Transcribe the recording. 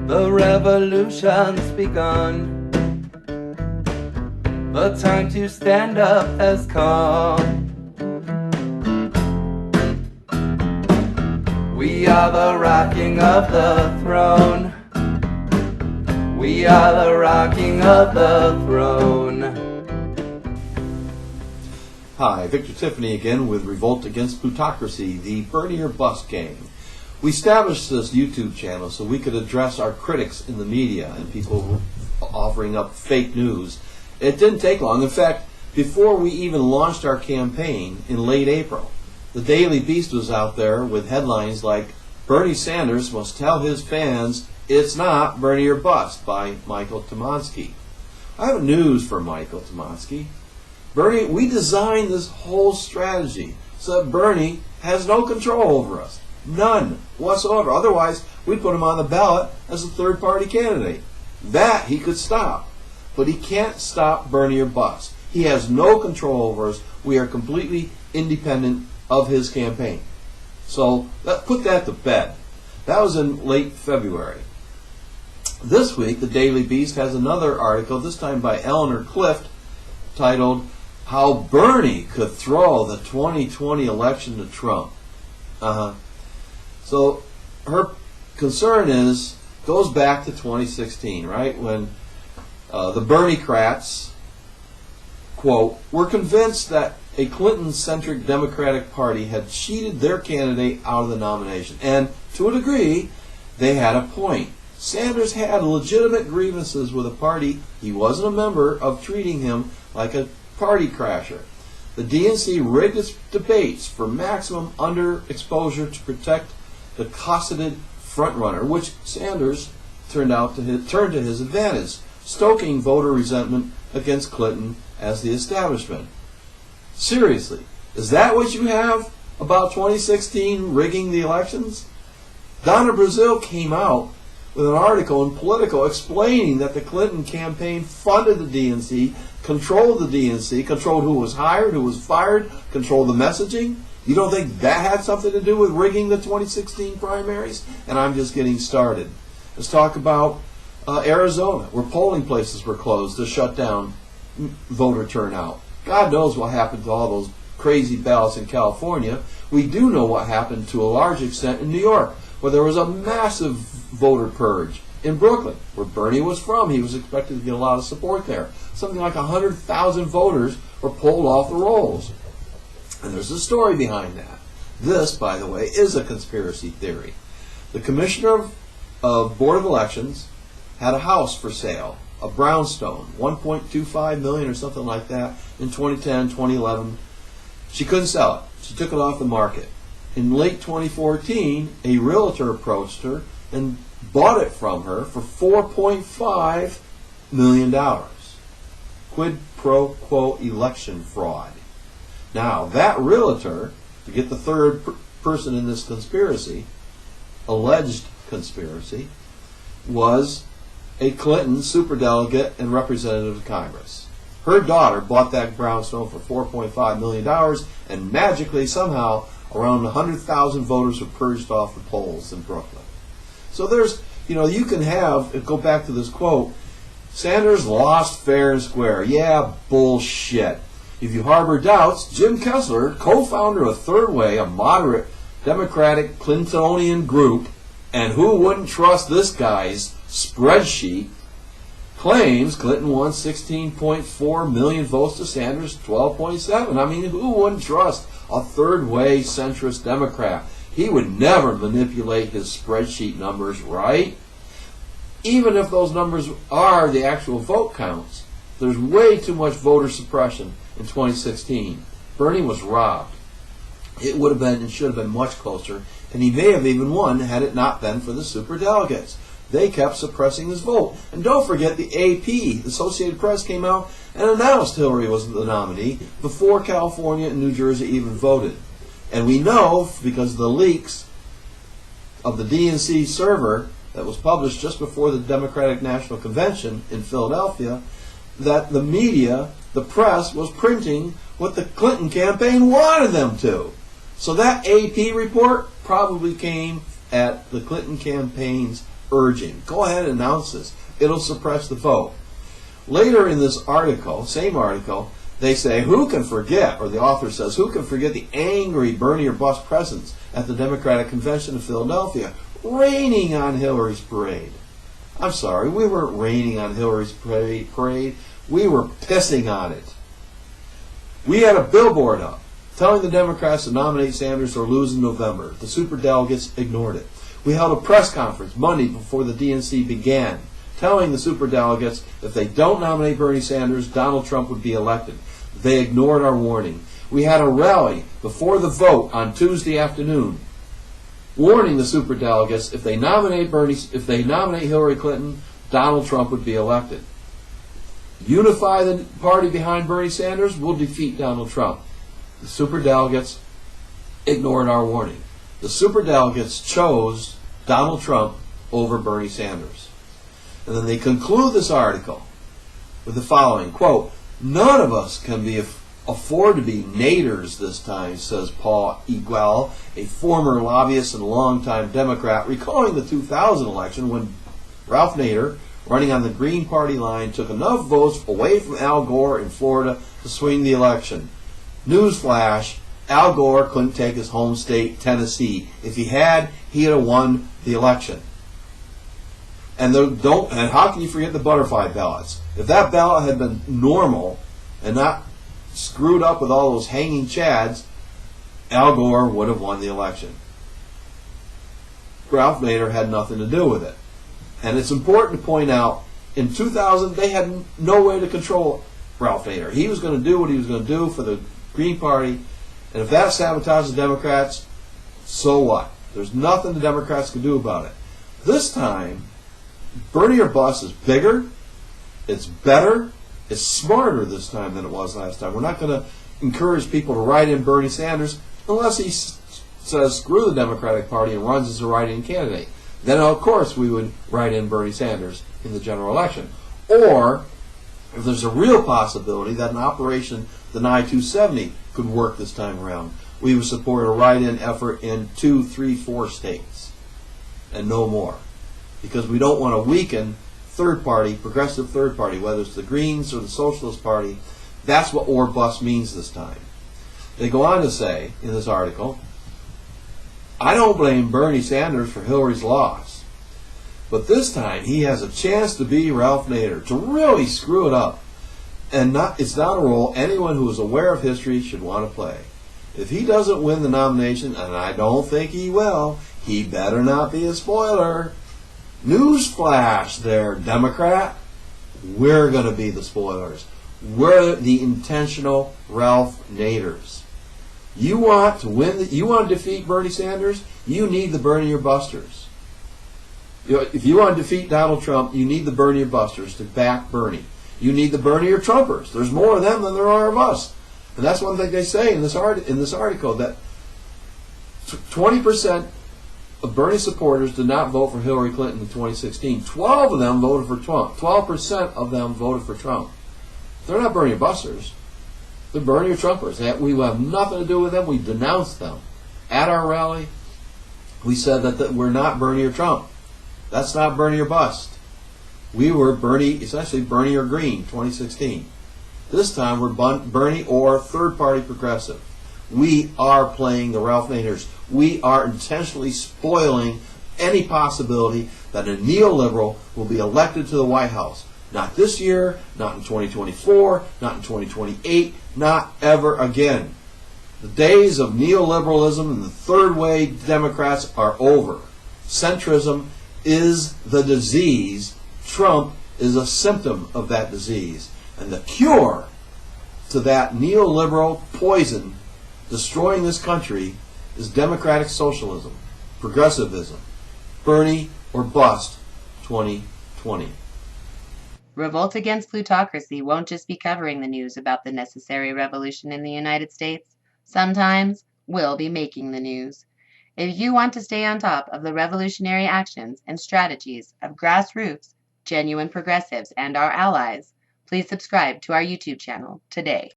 The revolution's begun. The time to stand up has come. We are the rocking of the throne. We are the rocking of the throne. Hi, Victor Tiffany again with Revolt Against Plutocracy, the Bernie or Bust game. We established this YouTube channel so we could address our critics in the media and people offering up fake news. It didn't take long. In fact, before we even launched our campaign in late April, the Daily Beast was out there with headlines like, Bernie Sanders must tell his fans it's not Bernie or Bust by Michael Tomansky. I have news for Michael Tomansky. Bernie, we designed this whole strategy so that Bernie has no control over us. None whatsoever. Otherwise, we'd put him on the ballot as a third-party candidate. That he could stop. But he can't stop Bernie or Bust. He has no control over us. We are completely independent of his campaign. So put that to bed. That was in late February. This week, the Daily Beast has another article, this time by Eleanor Clift, titled, How Bernie Could Throw the 2020 Election to Trump. So her concern goes back to 2016, right? When the Bernie-crats, quote, were convinced that a Clinton-centric Democratic Party had cheated their candidate out of the nomination. And to a degree, they had a point. Sanders had legitimate grievances with a party he wasn't a member of, treating him like a party crasher. The DNC rigged its debates for maximum underexposure to protect the cosseted frontrunner, which Sanders turned to his advantage, stoking voter resentment against Clinton as the establishment. Seriously, is that what you have about 2016 rigging the elections? Donna Brazile came out with an article in Politico explaining that the Clinton campaign funded the DNC, controlled the DNC, controlled who was hired, who was fired, controlled the messaging. You don't think that had something to do with rigging the 2016 primaries? And I'm just getting started. Let's talk about Arizona, where polling places were closed to shut down voter turnout. God knows what happened to all those crazy ballots in California. We do know what happened to a large extent in New York, where there was a massive voter purge. In Brooklyn, where Bernie was from, he was expected to get a lot of support there. Something like 100,000 voters were pulled off the rolls. And there's a story behind that. This, by the way, is a conspiracy theory. The commissioner of Board of Elections had a house for sale, a brownstone, $1.25 million or something like that, in 2010, 2011. She couldn't sell it. She took it off the market. In late 2014, a realtor approached her and bought it from her for $4.5 million. Quid pro quo election fraud. Now, that realtor, to get the third person in this conspiracy, alleged conspiracy, was a Clinton superdelegate and representative of Congress. Her daughter bought that brownstone for $4.5 million, and magically, somehow, around 100,000 voters were purged off the polls in Brooklyn. So there's, you can go back to this quote, Sanders lost fair and square. Yeah, bullshit. If you harbor doubts, Jim Kessler, co-founder of Third Way, a moderate Democratic Clintonian group, and who wouldn't trust this guy's spreadsheet, claims Clinton won 16.4 million votes to Sanders' 12.7. I mean, who wouldn't trust a third-way centrist Democrat? He would never manipulate his spreadsheet numbers, right? Even if those numbers are the actual vote counts, there's way too much voter suppression in 2016. Bernie was robbed. It would have been and should have been much closer, and he may have even won had it not been for the superdelegates. They kept suppressing his vote. And don't forget the AP, the Associated Press, came out and announced Hillary was the nominee before California and New Jersey even voted. And we know, because of the leaks of the DNC server that was published just before the Democratic National Convention in Philadelphia, that the media, the press, was printing what the Clinton campaign wanted them to. So that AP report probably came at the Clinton campaign's urging. Go ahead and announce this. It'll suppress the vote. Later in this article, same article, they say, who can forget, or the author says, who can forget the angry Bernie or bust presence at the Democratic Convention in Philadelphia, raining on Hillary's parade. I'm sorry, we weren't raining on Hillary's parade. We were pissing on it. We had a billboard up telling the Democrats to nominate Sanders or lose in November. The superdelegates ignored it. We held a press conference Monday before the DNC began, telling the superdelegates if they don't nominate Bernie Sanders, Donald Trump would be elected. They ignored our warning. We had a rally before the vote on Tuesday afternoon, warning the superdelegates if they nominate Hillary Clinton, Donald Trump would be elected. Unify the party behind Bernie Sanders, we'll defeat Donald Trump. The superdelegates ignored our warning. The superdelegates chose Donald Trump over Bernie Sanders. And then they conclude this article with the following, quote, none of us can afford to be Naders this time, says Paul Iguel, a former lobbyist and longtime Democrat, recalling the 2000 election when Ralph Nader, running on the Green Party line, took enough votes away from Al Gore in Florida to swing the election. Newsflash, Al Gore couldn't take his home state, Tennessee. If he had, he'd have won the election. And how can you forget the butterfly ballots? If that ballot had been normal and not screwed up with all those hanging chads, Al Gore would have won the election. Ralph Nader had nothing to do with it. And it's important to point out, in 2000, they had no way to control Ralph Nader. He was going to do what he was going to do for the Green Party, and if that sabotages the Democrats, so what? There's nothing the Democrats can do about it. This time, Bernie or bust is bigger, it's better, it's smarter this time than it was last time. We're not going to encourage people to write in Bernie Sanders unless he says screw the Democratic Party and runs as a write-in candidate. Then, of course, we would write in Bernie Sanders in the general election. Or, if there's a real possibility that an Operation Deny 270 could work this time around, we would support a write-in effort in 2, 3, 4 states, and no more. Because we don't want to weaken third party, progressive third party, whether it's the Greens or the Socialist Party. That's what or bust means this time. They go on to say, in this article, I don't blame Bernie Sanders for Hillary's loss, but this time he has a chance to be Ralph Nader, to really screw it up. And it's not a role anyone who is aware of history should want to play. If he doesn't win the nomination, and I don't think he will, he better not be a spoiler. Newsflash there, Democrat. We're going to be the spoilers. We're the intentional Ralph Naders. You want to win? You want to defeat Bernie Sanders? You need the Bernie or busters. If you want to defeat Donald Trump, you need the Bernie or busters to back Bernie. You need the Bernie or Trumpers. There's more of them than there are of us. And that's one thing they say in this article, that 20% of Bernie supporters did not vote for Hillary Clinton in 2016. 12 of them voted for Trump. 12% of them voted for Trump. They're not Bernie or busters. They're Bernie or Trumpers. We have nothing to do with them. We denounced them. At our rally, we said that we're not Bernie or Trump. That's not Bernie or bust. We were essentially Bernie or Green, 2016. This time we're Bernie or third-party progressive. We are playing the Ralph Naders. We are intentionally spoiling any possibility that a neoliberal will be elected to the White House. Not this year, not in 2024, not in 2028, not ever again. The days of neoliberalism and the third-way Democrats are over. Centrism is the disease. Trump is a symptom of that disease. And the cure to that neoliberal poison destroying this country is democratic socialism, progressivism. Bernie or bust 2020. Revolt Against Plutocracy won't just be covering the news about the necessary revolution in the United States. Sometimes we'll be making the news. If you want to stay on top of the revolutionary actions and strategies of grassroots, genuine progressives, and our allies, please subscribe to our YouTube channel today.